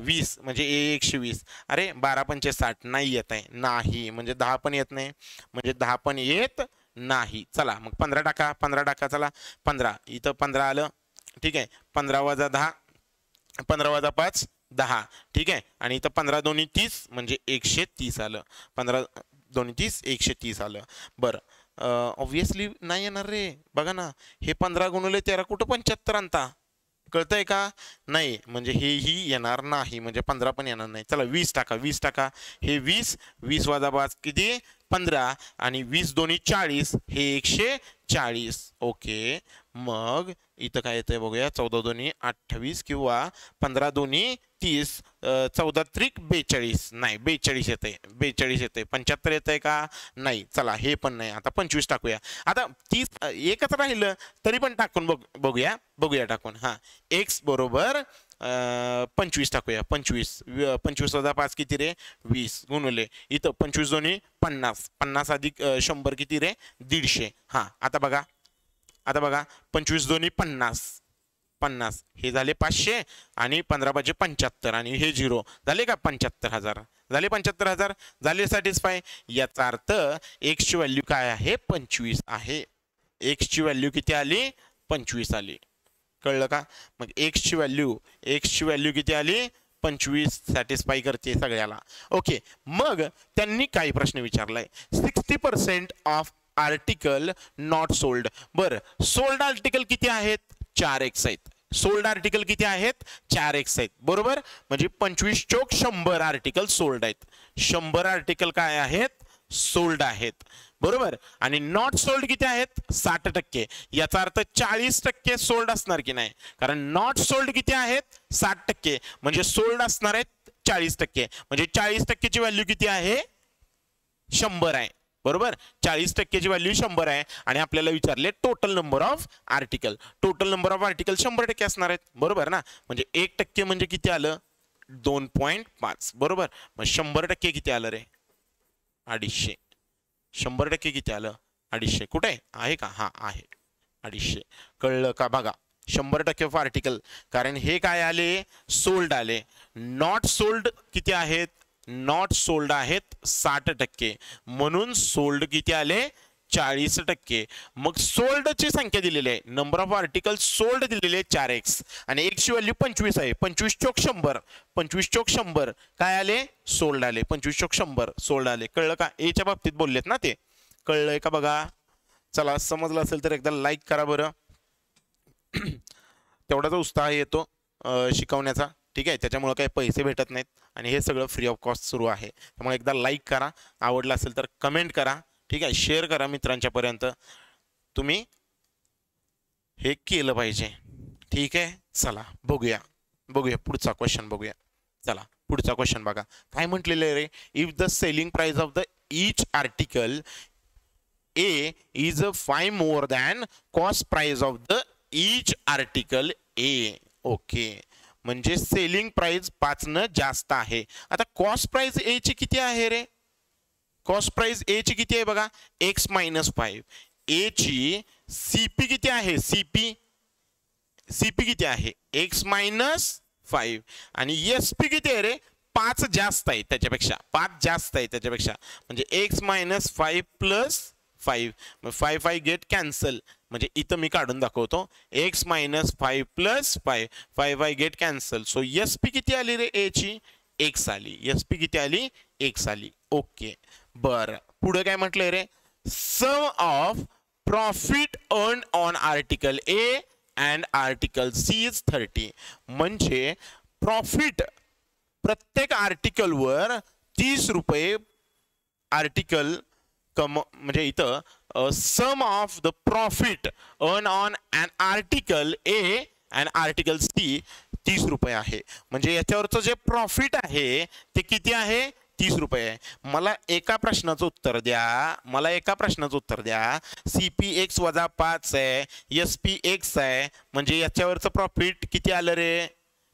20 म्हणजे 120. अरे 12 पंचे 60 नाही येत आहे नाही म्हणजे 10 पण येत नाही म्हणजे 10 पण येत नाही. चला मग 15 टाका 15 टाका. चला 15 इथं 15 आलं ठीक आहे. 15 वजा 10 15 वजा 5 10 ठीक आहे आणि इथं 15 दोन्ही 30 म्हणजे 130 आलं. 15 दोन्ही 30 130 आलं. बरं ऑब्विसली नाही येणार रे बघा ना हे 15 गुणुले 13 कुठं 75 आणता कळतंय का नाही म्हणजे हेही येणार नाही म्हणजे 15 पण येणार नाही. चला 20 टाका 20 टाका. हे 20 20 वजा 5 किती 15 आणि 20 दोन्ही 40 हे 140. ओके मग इथं काय येतंय बघूया 14 दोन्ही 28 किंवा 15 दोन्ही 30 14 त्रिक 42 नाही 42 येते 42 येते. 75 येतंय का नाही. चला हे पण नाही. आता 25 टाकूया. आता 30 एकच राहिलं तरी पण टाकून बघूया टाकून. हा x बरोबर 25 टाकूया. 25 वजा 5 किती रे 20 गुणुले इथं 25 दोन्ही 50 50 अधिक 100 किती रे 150. हा आता बघा 25 दोन्ही 50 50 हे झाले 500 आणि 15 5 75 आणि हे 0 झाले का 75000 झाले 75000 झाले सॅटिस्फाय. याचा अर्थ x ची व्हॅल्यू काय आहे 25 आहे. x ची व्हॅल्यू किती आली 25 आली. कळलं का. मग x ची व्हॅल्यू किती आली 25 सॅटिस्फाय करते सगळ्याला. ओके मग त्यांनी काही प्रश्न विचारलाय 60% ऑफ आर्टिकल नॉट सोल्ड. बरं सोल्ड आर्टिकल किती आहेत 4x आहेत. सोल्ड आर्टिकल किती आहेत 4x आहेत बरोबर म्हणजे 25 चोक 100 आर्टिकल सोल्ड आहेत. 100 आर्टिकल काय आहेत सोल्ड आहेत बरोबर आणि नॉट सोल्ड किती आहेत 60%. याचा अर्थ 40% सोल्ड असणार की नाही कारण नॉट सोल्ड किती आहेत 60% म्हणजे सोल्ड असणार आहेत 40% म्हणजे 40% ची व्हॅल्यू किती आहे 100 आहे बरोबर. 40% ची व्हॅल्यू 100 आहे आणि आपल्याला विचारले total number of article. Total number of article 100% असणार आहेत बरोबर ना म्हणजे 1% म्हणजे किती आलं 2.5 बरोबर. मग 100% किती आलं रे 250. 100% किती आलं 250. कुठे आहे का हा आहे 250. कळलं का बघा 100% ऑफ आर्टिकल कारण हे काय आले सोल्ड आले. नॉट सोल्ड किती आहेत नॉट सोल्ड आहेत 60% म्हणून सोल्ड किती आले 40%. मग सोल्ड ची संख्या दिलेली आहे नंबर ऑफ आर्टिकल सोल्ड दिलेले आहे 4x आणि x ची व्हॅल्यू 25 आहे. 25 चोक 100 25 चोक 100 काय आले सोल्ड आले. 25 चोक 100 सोल्ड आले. कळलं का a च्या बाबतीत बोललेत ना ते कळलंय का बघा. चला समजलं असेल तर एकदा लाईक करा बरं. तेवढाच उत्साह येतो शिकवण्याचा ठीक आहे. त्याच्यामुळे काही पैसे भेटत नाहीत आणि हे सगळं फ्री ऑफ कॉस्ट सुरू आहे. त्यामुळे एकदा लाईक करा आवडलं असेल तर कमेंट करा ठीक आहे. शेअर करा मित्रांच्या पर्यंत. तुम्ही हे केलं पाहिजे ठीक आहे. चला बघूया पुढचा क्वेश्चन बघूया. चला पुढचा क्वेश्चन बघा काय म्हटलेलं आहे रे. If the selling price of the each article A is 5 more than cost price of the each article A. Okay, म्हणजे सेलिंग प्राइस 5 न जास्त आहे. आता कॉस्ट प्राइस ए ची किती आहे रे? कॉस्ट प्राइस ए ची किती आहे बघा, x - 5. ए ची सीपी किती आहे? सीपी किती आहे? x - 5. आणि एसपी किती आहे रे? 5 जास्त आहे त्याच्यापेक्षा, 5 जास्त आहे त्याच्यापेक्षा, म्हणजे x - 5 प्लस 5. मग 5 गेट कॅन्सल, म्हणजे इथं मी काढून दाखवतो. x - 5 plus 5 get cancel. So SP किती आली रे ए ची? x आली. एसपी किती आली? x आली. ओके, बर पुढे काय म्हटलंय रे? Sum of profit earn on article A and article C is 30. म्हणजे प्रॉफिट प्रत्येक आर्टिकलवर 30 रुपये आर्टिकल म्हणजे इथं sum of the profit earn on an article A and article C 30 रुपये आहे. म्हणजे याच्यावरचं जे प्रॉफिट आहे ते किती आहे? 30 रुपये आहे. मला एका प्रश्नाचं उत्तर द्या. सीपी x - 5 आहे, एसपी x आहे, म्हणजे याच्यावरचं प्रॉफिट किती आलं रे?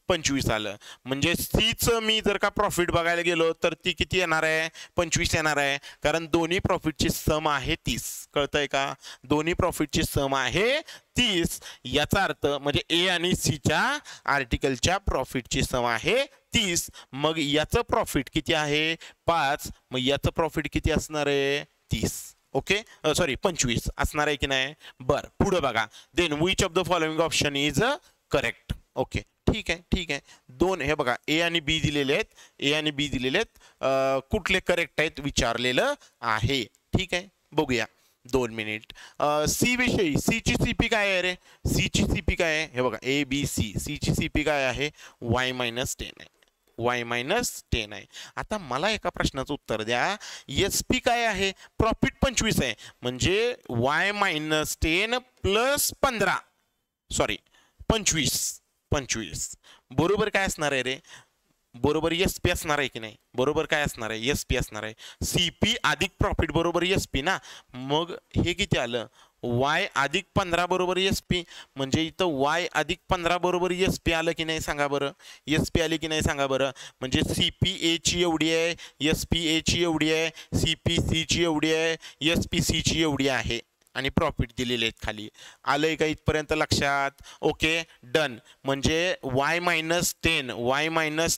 25 आलं. म्हणजे सीचं मी जर का प्रॉफिट बघायला गेलो तर ती किती येणार आहे? 25 येणार आहे, कारण दोन्ही प्रॉफिटची सम आहे 30. कळतंय का? दोन्ही प्रॉफिटची सम आहे 30. याचा अर्थ म्हणजे ए आणि सीच्या आर्टिकलच्या प्रॉफिटची सम आहे 30. मग याचं प्रॉफिट किती आहे? 5. मग याचं प्रॉफिट किती असणार आहे? 30. ओके, सॉरी 25 असणार आहे की नाही? बर पुढे बघा. Then which of the following option is correct? Okay, ठीक आहे. दोन हे बघा, ए आणि बी दिलेले आहेत. कुठले करेक्ट आहेत विचारलेलं आहे. ठीक आहे, बघूया 2 मिनिट. सी विषयी सीची सीपी काय आहे रे? सीची सीपी काय आहे? हे बघा, ए बी सी. सीची सीपी काय आहे? y - 10 आहे. y - 10 आहे. आता मला एका प्रश्नाचं उत्तर द्या. एसपी काय आहे? प्रॉफिट 25 आहे, म्हणजे y - 10 प्लस 15, सॉरी 25. बरोबर काय असणार आहे रे? बरोबर एसपी असणार आहे की नाही? बरोबर काय असणार आहे? एसपी असणार आहे. सीपी अधिक प्रॉफिट बरोबर एसपी ना. मग हे किती आलं? y + 15 बरोबर एसपी. म्हणजे इथं y + 15 बरोबर एसपी आलं की नाही सांगा बरं? एसपी आली की नाही सांगा बरं? म्हणजे सीपी ए ची एवढी आहे, एसपी ए ची एवढी आहे, सीपी सी ची एवढी आहे, एसपी सी ची एवढी आहे, आणि प्रॉफिट दिलेले आहेत खाली. आलंय का इथपर्यंत लक्षात? Okay, done. म्हणजे y -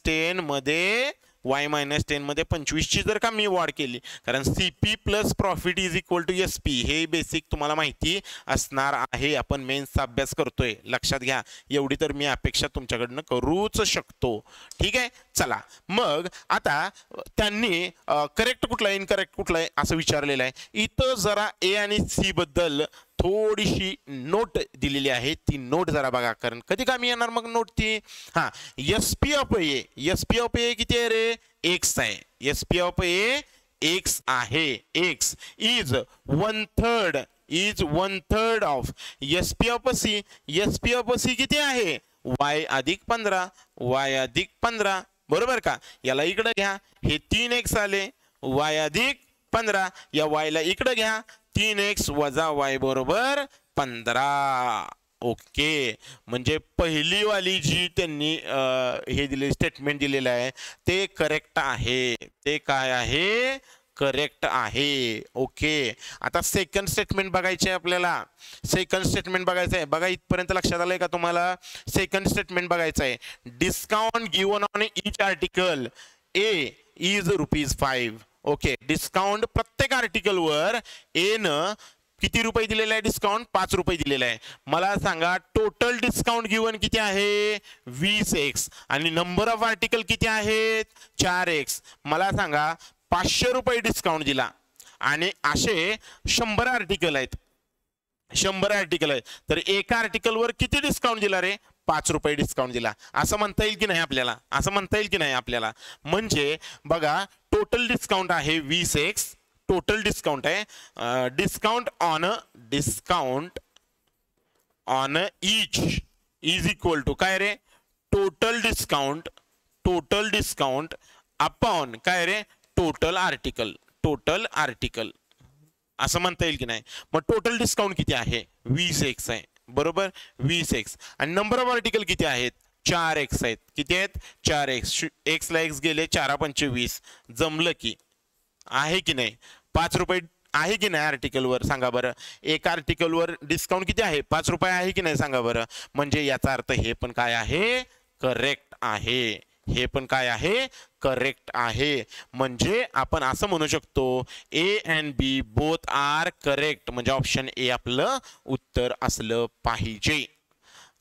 10 मध्ये y - 10 मध्ये 25 ची जर का मी वाढ केली, कारण CP plus profit is equal to SP, हे बेसिक तुम्हाला माहिती असणार आहे. आपण मेन्सचा अभ्यास करतोय, लक्षात घ्या. एवढी तर मी अपेक्षा तुमच्याकडनं करूच शकतो. ठीक आहे, चला मग आता त्यांनी करेक्ट कुठला आहे, इनकरेक्ट कुठला आहे असं विचारलेलं आहे. इथं जरा ए आणि सी बद्दल थोडीशी नोट दिलेली आहे, ती नोट जरा बघा, कारण कधी कामी येणार मग नोट ती. हा, एसपी ऑफ ए किती आहे रे? x आहे. एसपी ऑफ ए x आहे. x is 1/3 of SP of C. SP of C किती आहे? y + 15. बरोबर का? याला इकडे घ्या, हे 3x आले, y + 15. या y ला इकडे घ्या, 3x - y बरोबर 15. ओके, म्हणजे पहिली वाली जी त्यांनी हे दिले स्टेटमेंट दिलेलं आहे ते करेक्ट आहे. ते काय आहे? करेक्ट आहे. ओके, आता सेकंड स्टेटमेंट बघायचे आपल्याला. सेकंड स्टेटमेंट बघायचं आहे. बघा इथपर्यंत लक्षात आलंय का तुम्हाला? सेकंड स्टेटमेंट बघायचं आहे. Discount given on each article A is ₹5. Okay, discount प्रत्येक आर्टिकलवर ए न किती रुपये दिलेला आहे? डिस्काउंट 5 रुपये दिलेला आहे. मला सांगा टोटल डिस्काउंट गिवन किती आहे? 20x. आणि नंबर ऑफ आर्टिकल किती आहेत? 4x. मला सांगा 500 रुपये डिस्काउंट दिला आणि असे 100 आर्टिकल आहेत. 100 आर्टिकल आहेत, तर एका आर्टिकलवर किती डिस्काउंट दिला रे? 5 रुपये डिस्काउंट दिला. असं म्हणता येईल की नाही आपल्याला? असं म्हणता येईल की नाही आपल्याला? म्हणजे बघा, टोटल डिस्काउंट आहे 20x. टोटल डिस्काउंट आहे. Discount on each is equal to काय रे? टोटल डिस्काउंट अपॉन काय रे? Total article. टोटल आर्टिकल असं म्हणता येईल की नाही. मग टोटल डिस्काउंट किती आहे 20x आहे बरोबर 20x आणि नंबर ऑफ आर्टिकल किती आहेत 4x आहेत. किती आहेत 4x. x ला x गेले 4 25 जमलं की आहे की नाही 5 रुपये आहे की नाही आर्टिकलवर सांगा बरं. एका आर्टिकलवर डिस्काउंट किती आहे 5 रुपये आहे की नाही सांगा बरं. म्हणजे याचा अर्थ हे पण काय आहे करेक्ट आहे. हे पण काय आहे करेक्ट आहे. म्हणजे आपण असं म्हणू शकतो A and B both are correct. म्हणजे ऑप्शन ए आपलं उत्तर असलं पाहिजे.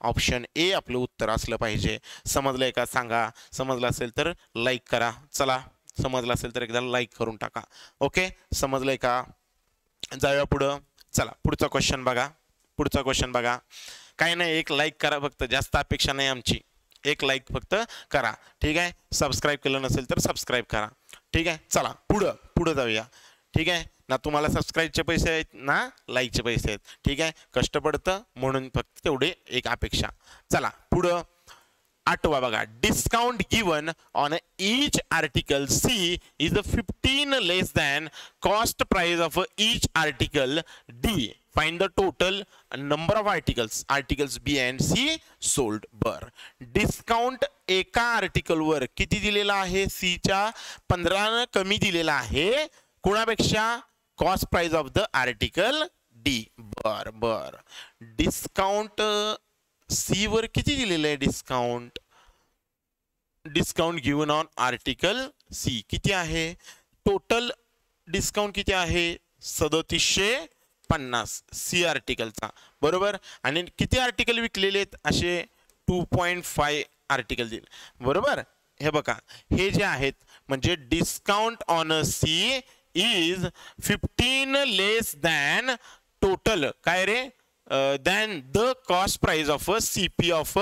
ऑप्शन ए आपलं उत्तर असलं पाहिजे. समजलंय का सांगा. समजलं असेल तर लाईक करा. चला समजलं असेल तर एकदा लाईक करून टाका. ओके समजलंय का. जाऊया पुढं. चला पुढचा क्वेश्चन बघा. पुढचा क्वेश्चन बघा. काही नाही एक लाईक करा फक्त. जास्त अपेक्षा नाही आमची. एक लाईक फक्त करा ठीक आहे. सबस्क्राईब केलं नसेल तर सबस्क्राईब करा ठीक आहे. चला पुढं पुढं जाऊया ठीक आहे ना. तुम्हाला सबस्क्राईबचे पैसे आहेत ना लाईकचे पैसे आहेत ठीक आहे. कष्ट पडतं म्हणून फक्त तेवढे एक अपेक्षा. चला पुढं 8वा बघा. Discount given on each article C is 15 less than cost price of each article D. Find the total number of articles B and C sold. बर डिस्काउंट एका आर्टिकल वर किती दिलेला आहे C च्या 15 कमी दिलेला आहे कोणापेक्षा cost price of the article D. बर बर डिस्काउंट C वर किती दिलेलं आहे discount. Discount given on article C किती आहे. टोटल डिस्काउंट किती आहे 3750 C आर्टिकलचा बरोबर. आणि किती आर्टिकल विकलेले आहेत असे 2.5 आर्टिकल दिले बरोबर. हे बघा हे जे आहेत म्हणजे discount on C is 15 less than total काय रे than the cost price of CP of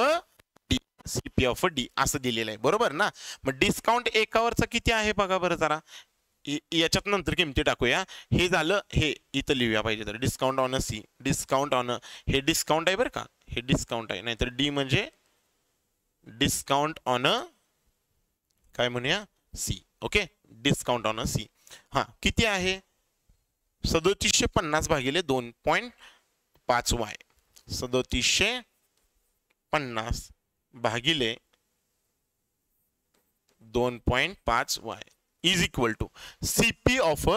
CP of D असं दिलेलं आहे बरोबर ना. मग डिस्काउंट एकावरचा किती आहे बघा बरं जरा. याच्यात नंतर किमती टाकूया. हे झालं हे इथं लिहूया पाहिजे तर discount on C. Discount on हे डिस्काउंट आहे बरं का. हे डिस्काउंट आहे नाहीतर D म्हणजे डिस्काउंट ऑन काय म्हणूया C. Okay discount on C. हा किती आहे 3750 भागिले 2.5 y. 3750 भागिले 2.5 y is equal to CP of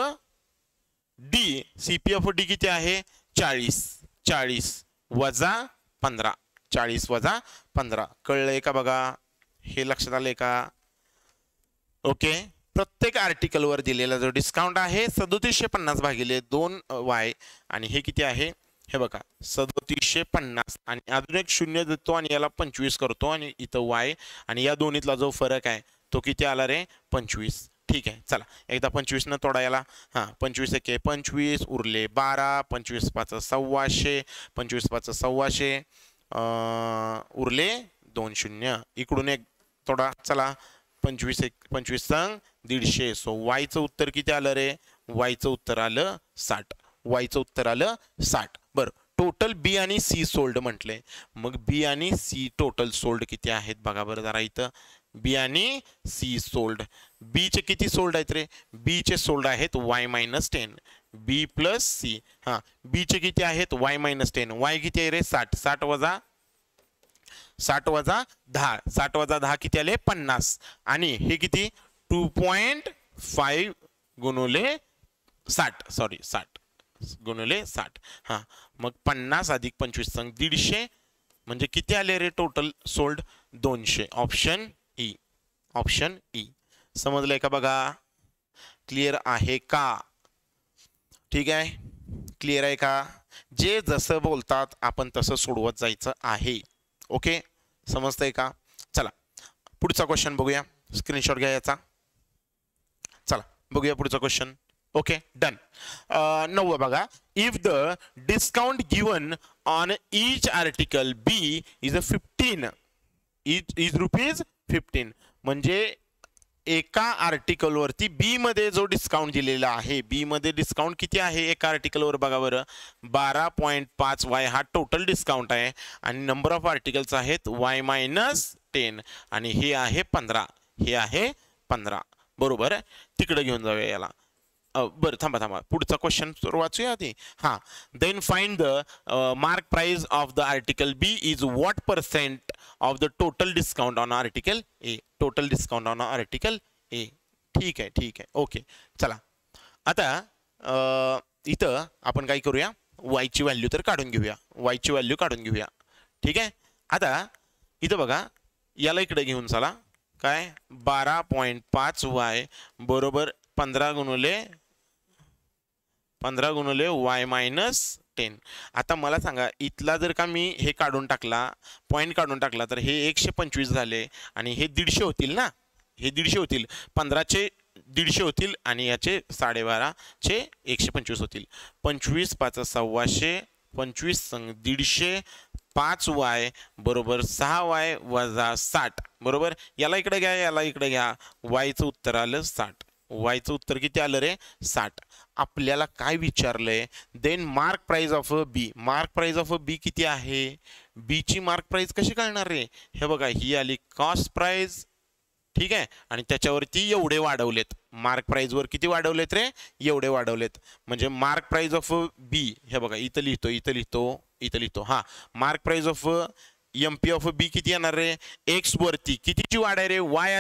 D. CP of D किती आहे 40 वजा 15. 40 वजा 15 कळलंय का बघा. हे लक्षात आलंय का. ओके प्रत्येक आर्टिकल वर दिलेला जो डिस्काउंट आहे 3750 भागिले 2y आणि हे किती आहे हे बघा 3750 आणि अजून एक शून्य देतो आणि याला 25 करतो आणि इथं y आणि या दोन्हीतला जो फरक आहे तो किती आला रे 25. ठीक आहे चला एकदा 25 न तोडा याला. हां 25 एके 25 उरले 12 25 पाच 1,600 25 पाच 1,600 उरले 2 शून्य. इकडून एक तोडा चला 25 एक 25 संग 150. सो वायचं उत्तर किती आलं रे वायचं उत्तर आलं 60. वायचं उत्तर आलं 60. बरं टोटल बी आणि सी सोल्ड म्हटले. मग बी आणि सी टोटल सोल्ड किती आहेत बघा बरं जरा इथं. बी आणि सी सोल्ड. बी चे किती सोल्ड आहेत रे बी चे सोल्ड आहेत y-10 बी प्लस सी. हां बी चे किती आहेत y-10 वाय किती आहे रे 60. 60 वजा 10 60 वजा 10 किती आले 50 आणि हे किती 2.5 गुणुले 60 सॉरी 60 गुणुले 60. हां मग 50 अधिक 25 संग 150 म्हणजे किती आले रे total sold 200. Option E. Option E. समजलंय का बघा. क्लिअर आहे का. ठीक आहे क्लिअर आहे का. जे जसं बोलतात आपण तसं सोडवत जायचं आहे. ओके समजतंय का. चला पुढचा क्वेश्चन बघूया. स्क्रीनशॉट घ्या याचा. चला बघूया पुढचा क्वेश्चन. Okay done. 9 बघा. If the discount given on each article B is 15 is rupees 15 म्हणजे एका आर्टिकल वरती बी मध्ये जो डिस्काउंट दिलेला आहे बी मध्ये डिस्काउंट किती आहे एका आर्टिकल वर बघा बरं 12.5 y हा टोटल डिस्काउंट आहे आणि नंबर ऑफ आर्टिकल्स आहेत y-10 आणि हे आहे 15. हे आहे 15 बरोबर. तिकडे घेऊन जाऊया याला. बरं थांबा थांबा, पुढचा क्वेश्चन वाचूया आधी. हां, then find the mark price of the article B is what percent of the total discount on article A. Total discount on article A. ठीक आहे, ओके. चला आता इथं आपण काय करूया, वायची व्हॅल्यू तर काढून घेऊया, वायची व्हॅल्यू काढून घेऊया. ठीक आहे. आता इथं बघा, याला इकडे घेऊन चला. काय 12.5 वाय बरोबर 15 गुणिले y मायनस 10. आता मला सांगा, इथला जर का मी हे काढून टाकला, पॉईंट काढून टाकला, तर हे 125 झाले आणि हे 150 होतील ना. हे 150 होतील, 15चे 150 होतील आणि याचे 12.5चे 125 होतील. 25 5 100, 25 संग 150, 5y बरोबर 6y वजा 60 बरोबर. याला इकडे घ्या, याला इकडे घ्या. वायचं उत्तर आलं 60. वायचं उत्तर किती आलं रे? 60. आपल्याला काय विचारलंय, then mark price of B. Mark price of B किती आहे? बी ची मार्क प्राइस कशी कळणार रे? हे बघा, ही आली कॉस्ट प्राइस. ठीक आहे, आणि त्याच्यावरती एवढे वाढवलेत. मार्क प्राइस वर किती वाढवलेत रे? एवढे वाढवलेत. म्हणजे मार्क प्राइस ऑफ बी, हे बघा इथं लिहितो. हा, mark price of MP of B किती येणार रे? एक्स वरती कितीची वाढ आहे रे? वाय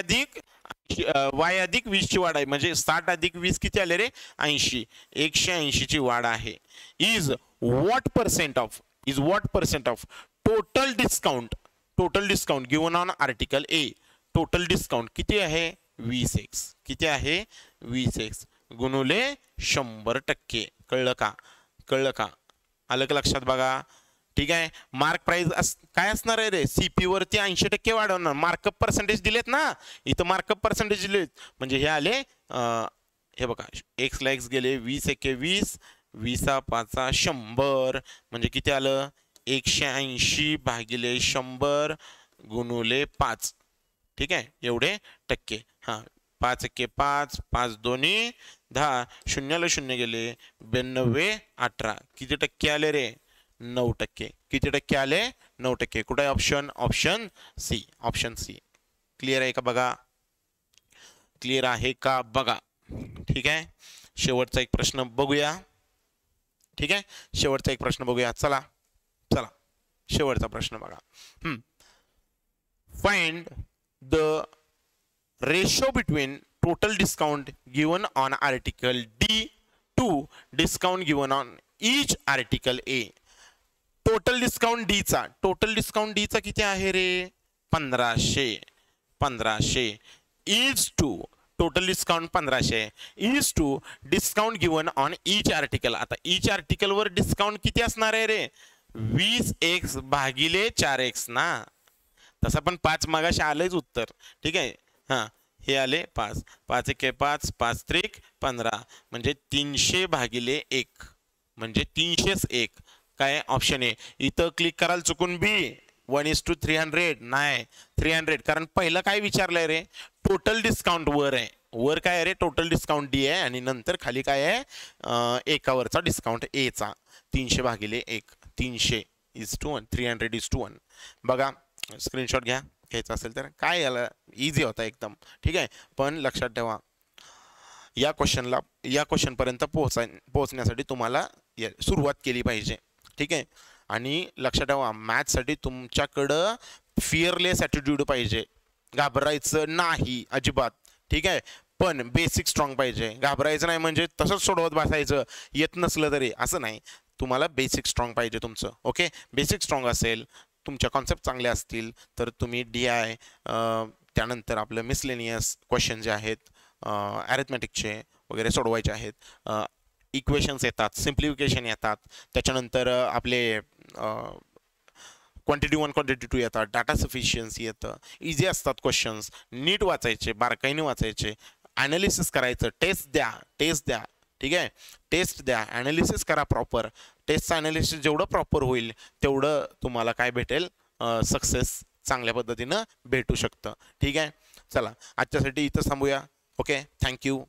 अधिक 20 ची वाढ आहे. म्हणजे 60 अधिक 20 किती आले रे? 80. 180 ची वाढ आहे. Is what percent of total discount given on article A. Total discount किती आहे? 20x. किती आहे? 20x गुणुले 100%. कळलं का? आलं का लक्षात? बघा. ठीक आहे. मार्क प्राइस काय असणार आहे रे? सीपी वरती 80% वाढवणार. मार्कअप पर्सेंटेज दिलेत ना, इथं मार्कअप पर्सेंटेज दिलेत. म्हणजे हे आले, हे बघा, x ला x गेले, 20 एके 20, 20 5 100 म्हणजे किती आलं? 180 भागिले 100 गुणुले 5. ठीक आहे, एवढे टक्के. हा, 5 एके 5, 5 दोन्ही 10, शून्याला शून्य गेले, 92 18. किती टक्के आले रे? 9%. किती टक्के आले? 9%. कुठे आहे ऑप्शन? Option C. क्लिअर आहे का? बघा, क्लिअर आहे का? बघा. ठीक आहे, शेवटचा एक प्रश्न बघूया. ठीक आहे, शेवटचा एक प्रश्न बघूया. चला शेवटचा प्रश्न बघा. Find the ratio between total discount given on article D to discount given on each article A. Total discount D चा किती आहे रे? 1500 is to total discount 1500 is to discount given on each article. आता each article वर discount किती असणार आहे रे? 20x भागिले 4x ना. तसं पण 5 मागाशी आलंच उत्तर. ठीक आहे. हा, हे आले 5, 5 एके 5, 5 त्रिक 15 म्हणजे 300 भागिले 1 म्हणजे 301. काय ऑप्शन आहे? इथं क्लिक कराल चुकून बी 1:300 नाही, 300. कारण पहिलं काय विचारलंय रे? टोटल डिस्काउंट वर आहे. वर काय आहे रे? टोटल डिस्काउंट डी आहे आणि नंतर खाली काय आहे? एकावरचा डिस्काउंट ए चा. 300 भागिले 1, 300 इज टू 1, 300 इज टू 1. बघा, स्क्रीनशॉट घ्यायचा असेल तर. काय याला इझी होता एकदम. ठीक आहे, पण लक्षात ठेवा, या क्वेश्चन पर्यंत पोहोचण्यासाठी तुम्हाला सुरुवात केली पाहिजे. ठीक आहे, आणि लक्षात ठेवा, मॅथ्ससाठी तुमच्याकडं फिअरलेस ॲटिट्यूड पाहिजे. घाबरायचं नाही अजिबात. ठीक आहे, पण बेसिक स्ट्रॉंग पाहिजे. घाबरायचं नाही म्हणजे तसंच सोडवत बसायचं, येत नसलं तरी, असं नाही. तुम्हाला बेसिक स्ट्रॉंग पाहिजे तुमचं. ओके, बेसिक स्ट्रॉंग असेल, तुमच्या कॉन्सेप्ट चांगले असतील तर तुम्ही DI, त्यानंतर आपलं मिसलेनियस क्वेश्चन जे आहेत ॲरिथमॅटिकचे वगैरे सोडवायचे आहेत. इक्वेशन्स येतात, सिम्प्लिफिकेशन येतात, त्याच्यानंतर आपले क्वांटिटी 1 क्वांटिटी 2 येतात, डाटा सफिशियन्सी येतं. इझी असतात क्वेश्चन्स. नीट वाचायचे, बारकाईने वाचायचे, ॲनालिसिस करायचं. टेस्ट द्या. ठीक आहे, टेस्ट द्या, ॲनालिसिस करा प्रॉपर. टेस्टचं ॲनालिसिस जेवढं प्रॉपर होईल तेवढं तुम्हाला काय भेटेल? सक्सेस चांगल्या पद्धतीनं भेटू शकतं. ठीक आहे, चला आजच्यासाठी इथं थांबूया. Okay, thank you.